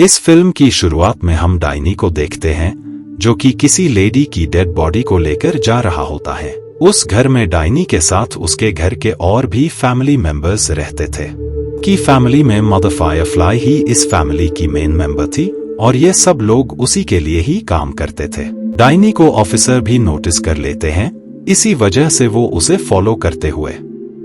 इस फिल्म की शुरुआत में हम डाइनी को देखते हैं जो कि किसी लेडी की डेड बॉडी को लेकर जा रहा होता है। उस घर में डाइनी के साथ उसके घर के और भी फैमिली मेंबर्स रहते थे कि फैमिली में मदर फायरफ्लाई ही इस फैमिली की मेन मेंबर थी और ये सब लोग उसी के लिए ही काम करते थे। डाइनी को ऑफिसर भी नोटिस कर लेते हैं, इसी वजह से वो उसे फॉलो करते हुए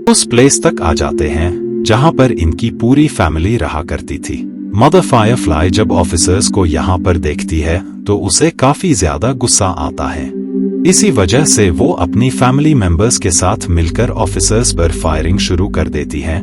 उस प्लेस तक आ जाते हैं जहां पर इनकी पूरी फैमिली रहा करती थी। मदर फायरफ्लाई जब ऑफिसर्स को यहाँ पर देखती है तो उसे काफी ज्यादा गुस्सा आता है। इसी वजह से वो अपनी फैमिली मेंबर्स के साथ मिलकर ऑफिसर्स पर फायरिंग शुरू कर देती है।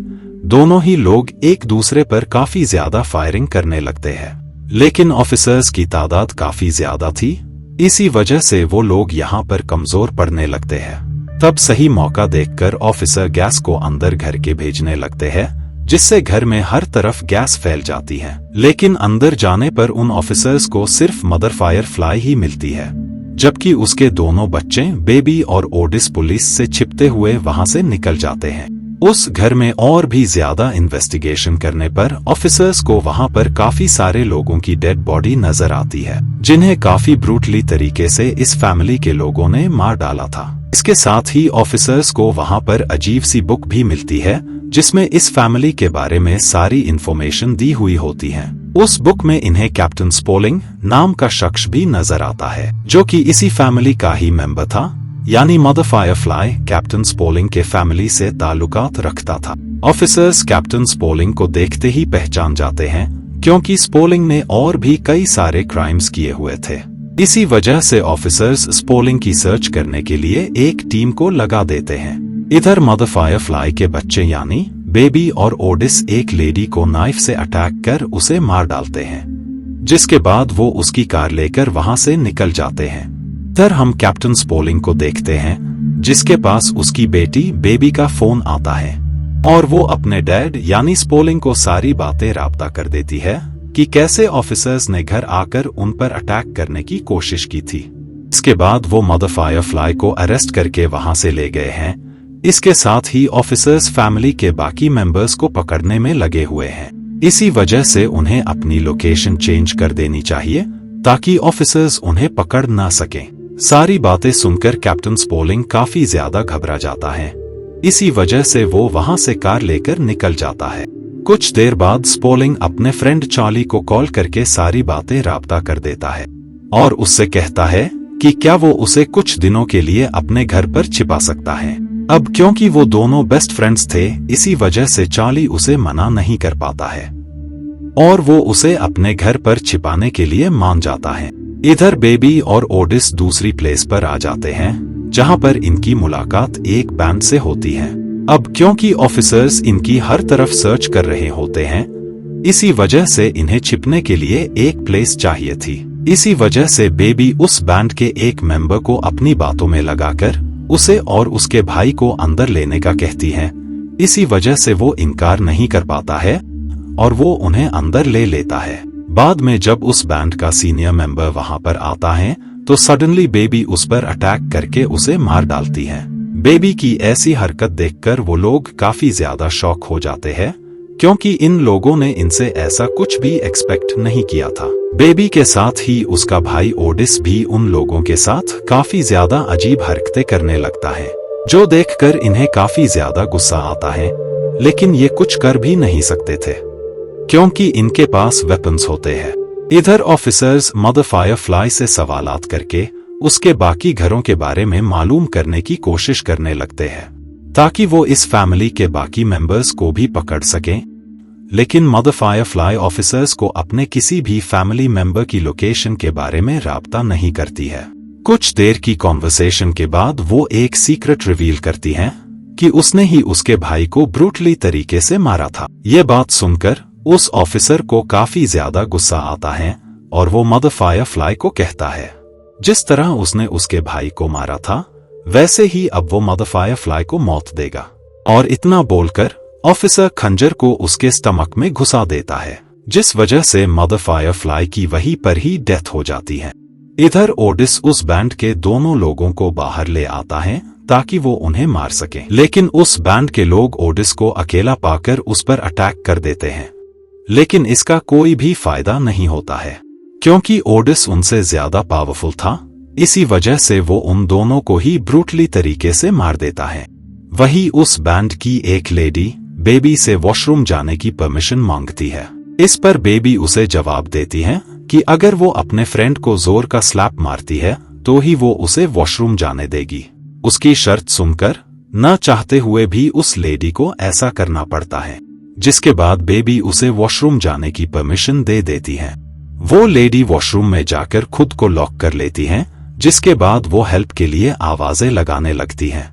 दोनों ही लोग एक दूसरे पर काफी ज्यादा फायरिंग करने लगते हैं, लेकिन ऑफिसर्स की तादाद काफी ज्यादा थी, इसी वजह से वो लोग यहाँ पर कमजोर पड़ने लगते हैं। तब सही मौका देखकर ऑफिसर गैस को अंदर घर के भेजने लगते हैं, जिससे घर में हर तरफ गैस फैल जाती है। लेकिन अंदर जाने पर उन ऑफिसर्स को सिर्फ मदर फायरफ्लाई ही मिलती है, जबकि उसके दोनों बच्चे बेबी और ओडिस पुलिस से छिपते हुए वहां से निकल जाते हैं। उस घर में और भी ज्यादा इन्वेस्टिगेशन करने पर ऑफिसर्स को वहां पर काफी सारे लोगों की डेड बॉडी नजर आती है, जिन्हें काफी ब्रूटली तरीके से इस फैमिली के लोगों ने मार डाला था। इसके साथ ही ऑफिसर्स को वहां पर अजीब सी बुक भी मिलती है जिसमें इस फैमिली के बारे में सारी इंफॉर्मेशन दी हुई होती है। उस बुक में इन्हें कैप्टन स्पोलिंग नाम का शख्स भी नजर आता है, जो कि इसी फैमिली का ही मेंबर था, यानी मदर फायरफ्लाई कैप्टन स्पोलिंग के फैमिली से ताल्लुकात रखता था। ऑफिसर्स कैप्टन स्पोलिंग को देखते ही पहचान जाते हैं, क्योंकि स्पोलिंग ने और भी कई सारे क्राइम्स किए हुए थे। इसी वजह से ऑफिसर्स स्पोलिंग की सर्च करने के लिए एक टीम को लगा देते हैं। इधर मदर फायरफ्लाई के बच्चे यानी बेबी और ओडिस एक लेडी को नाइफ से अटैक कर उसे मार डालते हैं, जिसके बाद वो उसकी कार लेकर वहां से निकल जाते हैं। इधर हम कैप्टन स्पोलिंग को देखते हैं, जिसके पास उसकी बेटी बेबी का फोन आता है और वो अपने डैड यानी स्पोलिंग को सारी बातें राब्ता कर देती है कि कैसे ऑफिसर्स ने घर आकर उन पर अटैक करने की कोशिश की थी। इसके बाद वो मदर फायरफ्लाई को अरेस्ट करके वहां से ले गए हैं। इसके साथ ही ऑफिसर्स फैमिली के बाकी मेंबर्स को पकड़ने में लगे हुए हैं। इसी वजह से उन्हें अपनी लोकेशन चेंज कर देनी चाहिए ताकि ऑफिसर्स उन्हें पकड़ ना सकें। सारी बातें सुनकर कैप्टन स्पोलिंग काफी ज्यादा घबरा जाता है, इसी वजह से वो वहां से कार लेकर निकल जाता है। कुछ देर बाद स्पोलिंग अपने फ्रेंड चार्ली को कॉल करके सारी बातें राब्ता कर देता है और उससे कहता है कि क्या वो उसे कुछ दिनों के लिए अपने घर पर छिपा सकता है। अब क्योंकि वो दोनों बेस्ट फ्रेंड्स थे, इसी वजह से चार्ली उसे मना नहीं कर पाता है और वो उसे अपने घर पर छिपाने के लिए मान जाता है। इधर बेबी और ओडिस दूसरी प्लेस पर आ जाते हैं, जहां पर इनकी मुलाकात एक बैंड से होती है। अब क्योंकि ऑफिसर्स इनकी हर तरफ सर्च कर रहे होते हैं, इसी वजह से इन्हें छिपने के लिए एक प्लेस चाहिए थी। इसी वजह से बेबी उस बैंड के एक मेंबर को अपनी बातों में लगाकर उसे और उसके भाई को अंदर लेने का कहती है। इसी वजह से वो इनकार नहीं कर पाता है और वो उन्हें अंदर ले लेता है। बाद में जब उस बैंड का सीनियर मेंबर वहां पर आता है तो सडनली बेबी उस पर अटैक करके उसे मार डालती है। बेबी की ऐसी हरकत देखकर वो लोग काफी ज्यादा शॉक हो जाते हैं, क्योंकि इन लोगों ने इनसे ऐसा कुछ भी एक्सपेक्ट नहीं किया था। बेबी के साथ ही उसका भाई ओडिस भी उन लोगों के साथ काफी ज्यादा अजीब हरकतें करने लगता है, जो देखकर इन्हें काफी ज्यादा गुस्सा आता है, लेकिन ये कुछ कर भी नहीं सकते थे क्योंकि इनके पास वेपन्स होते हैं। इधर ऑफिसर्स मदर फायरफ्लाई से सवालात करके उसके बाकी घरों के बारे में मालूम करने की कोशिश करने लगते हैं ताकि वो इस फैमिली के बाकी मेंबर्स को भी पकड़ सकें। लेकिन मदर फायरफ्लाई ऑफिसर्स को अपने किसी भी फैमिली मेंबर की लोकेशन के बारे में राब्ता नहीं करती है। कुछ देर की कॉन्वर्सेशन के बाद वो एक सीक्रेट रिवील करती है कि उसने ही उसके भाई को ब्रूटली तरीके से मारा था। ये बात सुनकर उस ऑफिसर को काफी ज्यादा गुस्सा आता है और वो मदर फायरफ्लाई को कहता है जिस तरह उसने उसके भाई को मारा था वैसे ही अब वो मदर फायरफ्लाई को मौत देगा। और इतना बोलकर ऑफिसर खंजर को उसके स्टमक में घुसा देता है, जिस वजह से मदर फायरफ्लाई की वहीं पर ही डेथ हो जाती है। इधर ओडिस उस बैंड के दोनों लोगों को बाहर ले आता है ताकि वो उन्हें मार सके, लेकिन उस बैंड के लोग ओडिस को अकेला पाकर उस पर अटैक कर देते हैं। लेकिन इसका कोई भी फायदा नहीं होता है क्योंकि ओडिस उनसे ज्यादा पावरफुल था। इसी वजह से वो उन दोनों को ही ब्रूटली तरीके से मार देता है। वही उस बैंड की एक लेडी बेबी से वॉशरूम जाने की परमिशन मांगती है। इस पर बेबी उसे जवाब देती है कि अगर वो अपने फ्रेंड को जोर का स्लैप मारती है तो ही वो उसे वॉशरूम जाने देगी। उसकी शर्त सुनकर न चाहते हुए भी उस लेडी को ऐसा करना पड़ता है, जिसके बाद बेबी उसे वॉशरूम जाने की परमिशन दे देती है। वो लेडी वॉशरूम में जाकर खुद को लॉक कर लेती है, जिसके बाद वो हेल्प के लिए आवाजें लगाने लगती है।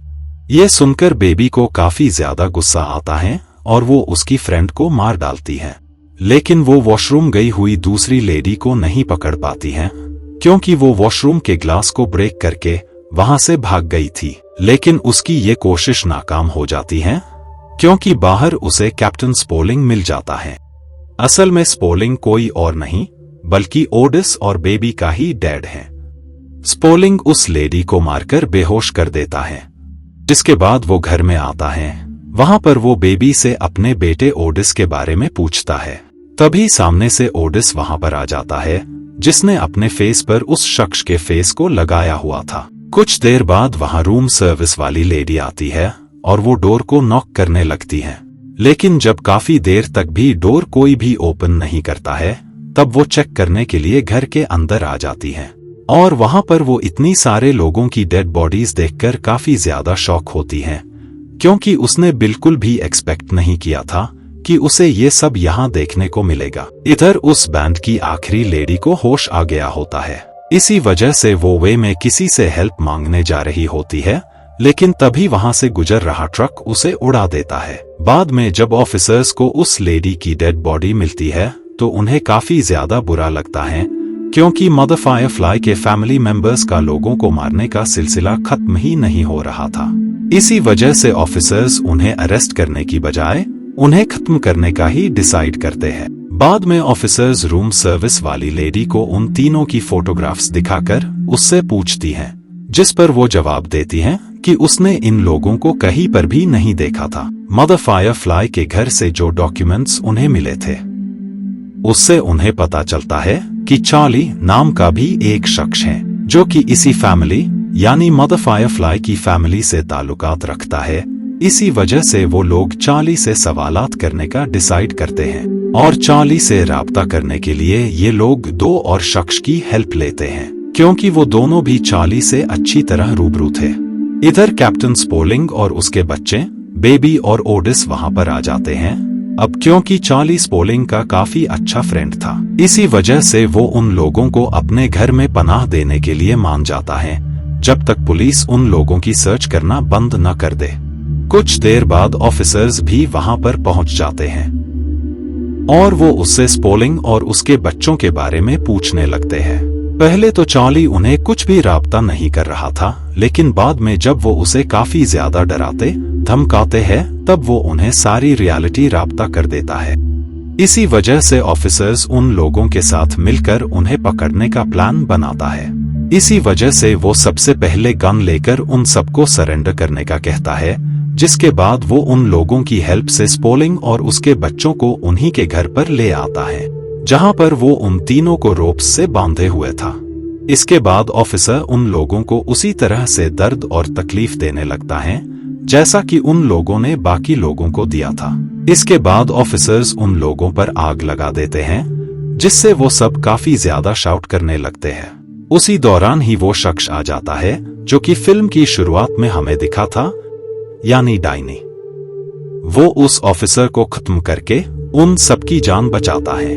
ये सुनकर बेबी को काफी ज्यादा गुस्सा आता है और वो उसकी फ्रेंड को मार डालती है। लेकिन वो वॉशरूम गई हुई दूसरी लेडी को नहीं पकड़ पाती है क्योंकि वो वॉशरूम के ग्लास को ब्रेक करके वहां से भाग गई थी। लेकिन उसकी ये कोशिश नाकाम हो जाती है क्योंकि बाहर उसे कैप्टन स्पोलिंग मिल जाता है। असल में स्पोलिंग कोई और नहीं बल्कि ओडिस और बेबी का ही डैड है। स्पोलिंग उस लेडी को मारकर बेहोश कर देता है, जिसके बाद वो घर में आता है। वहां पर वो बेबी से अपने बेटे ओडिस के बारे में पूछता है। तभी सामने से ओडिस वहां पर आ जाता है, जिसने अपने फेस पर उस शख्स के फेस को लगाया हुआ था। कुछ देर बाद वहां रूम सर्विस वाली लेडी आती है और वो डोर को नॉक करने लगती है। लेकिन जब काफी देर तक भी डोर कोई भी ओपन नहीं करता है, तब वो चेक करने के लिए घर के अंदर आ जाती है। और वहां पर वो इतनी सारे लोगों की डेड बॉडीज देखकर काफी ज्यादा शॉक होती है, क्योंकि उसने बिल्कुल भी एक्सपेक्ट नहीं किया था कि उसे ये सब यहाँ देखने को मिलेगा। इधर उस बैंड की आखिरी लेडी को होश आ गया होता है। इसी वजह से वो वे में किसी से हेल्प मांगने जा रही होती है, लेकिन तभी वहां से गुजर रहा ट्रक उसे उड़ा देता है। बाद में जब ऑफिसर्स को उस लेडी की डेड बॉडी मिलती है तो उन्हें काफी ज्यादा बुरा लगता है, क्योंकि मदर फायरफ्लाई के फैमिली मेंबर्स का लोगों को मारने का सिलसिला खत्म ही नहीं हो रहा था। इसी वजह से ऑफिसर्स उन्हें अरेस्ट करने की बजाय उन्हें खत्म करने का ही डिसाइड करते हैं। बाद में ऑफिसर्स रूम सर्विस वाली लेडी को उन तीनों की फोटोग्राफ्स दिखाकर उससे पूछती हैं, जिस पर वो जवाब देती हैं कि उसने इन लोगों को कहीं पर भी नहीं देखा था। मदर फायरफ्लाई के घर से जो डॉक्यूमेंट्स उन्हें मिले थे, उससे उन्हें पता चलता है कि चार्ली नाम का भी एक शख्स है जो कि इसी फैमिली यानी मदर फायरफ्लाई की फैमिली से ताल्लुकात रखता है। इसी वजह से वो लोग चार्ली से सवालात करने का डिसाइड करते हैं और चार्ली से राब्ता करने के लिए ये लोग दो और शख्स की हेल्प लेते हैं, क्योंकि वो दोनों भी चार्ली से अच्छी तरह रूबरू थे। इधर कैप्टन स्पोलिंग और उसके बच्चे बेबी और ओडिस वहां पर आ जाते हैं। अब क्योंकि चार्ली स्पोलिंग का काफी अच्छा फ्रेंड था, इसी वजह से वो उन लोगों को अपने घर में पनाह देने के लिए मान जाता है, जब तक पुलिस उन लोगों की सर्च करना बंद न कर दे। कुछ देर बाद ऑफिसर्स भी वहां पर पहुंच जाते हैं और वो उससे स्पोलिंग और उसके बच्चों के बारे में पूछने लगते हैं। पहले तो चार्ली उन्हें कुछ भी राब्ता नहीं कर रहा था, लेकिन बाद में जब वो उसे काफी ज्यादा डराते धमकाते हैं, तब वो उन्हें सारी रियलिटी राब्ता कर देता है। इसी वजह से ऑफिसर्स उन लोगों के साथ मिलकर उन्हें पकड़ने का प्लान बनाता है। इसी वजह से वो सबसे पहले गन लेकर उन सबको सरेंडर करने का कहता है, जिसके बाद वो उन लोगों की हेल्प से स्पोलिंग और उसके बच्चों को उन्हीं के घर पर ले आता है, जहां पर वो उन तीनों को रोप्स से बांधे हुए था। इसके बाद ऑफिसर उन लोगों को उसी तरह से दर्द और तकलीफ देने लगता है जैसा कि उन लोगों ने बाकी लोगों को दिया था। इसके बाद ऑफिसर्स उन लोगों पर आग लगा देते हैं, जिससे वो सब काफी ज्यादा शाउट करने लगते हैं। उसी दौरान ही वो शख्स आ जाता है जो कि फिल्म की शुरुआत में हमें दिखा था, यानी डाइनी। वो उस ऑफिसर को खत्म करके उन सबकी जान बचाता है।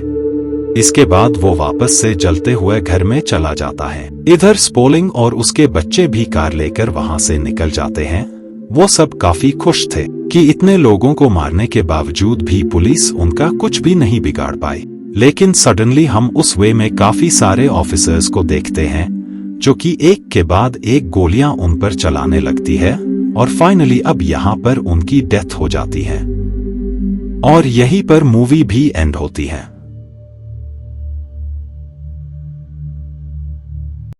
इसके बाद वो वापस से जलते हुए घर में चला जाता है। इधर स्पोलिंग और उसके बच्चे भी कार लेकर वहां से निकल जाते हैं। वो सब काफी खुश थे कि इतने लोगों को मारने के बावजूद भी पुलिस उनका कुछ भी नहीं बिगाड़ पाई। लेकिन सडनली हम उस वे में काफी सारे ऑफिसर्स को देखते हैं जो कि एक के बाद एक गोलियां उन पर चलाने लगती है और फाइनली अब यहाँ पर उनकी डेथ हो जाती है और यहीं पर मूवी भी एंड होती है।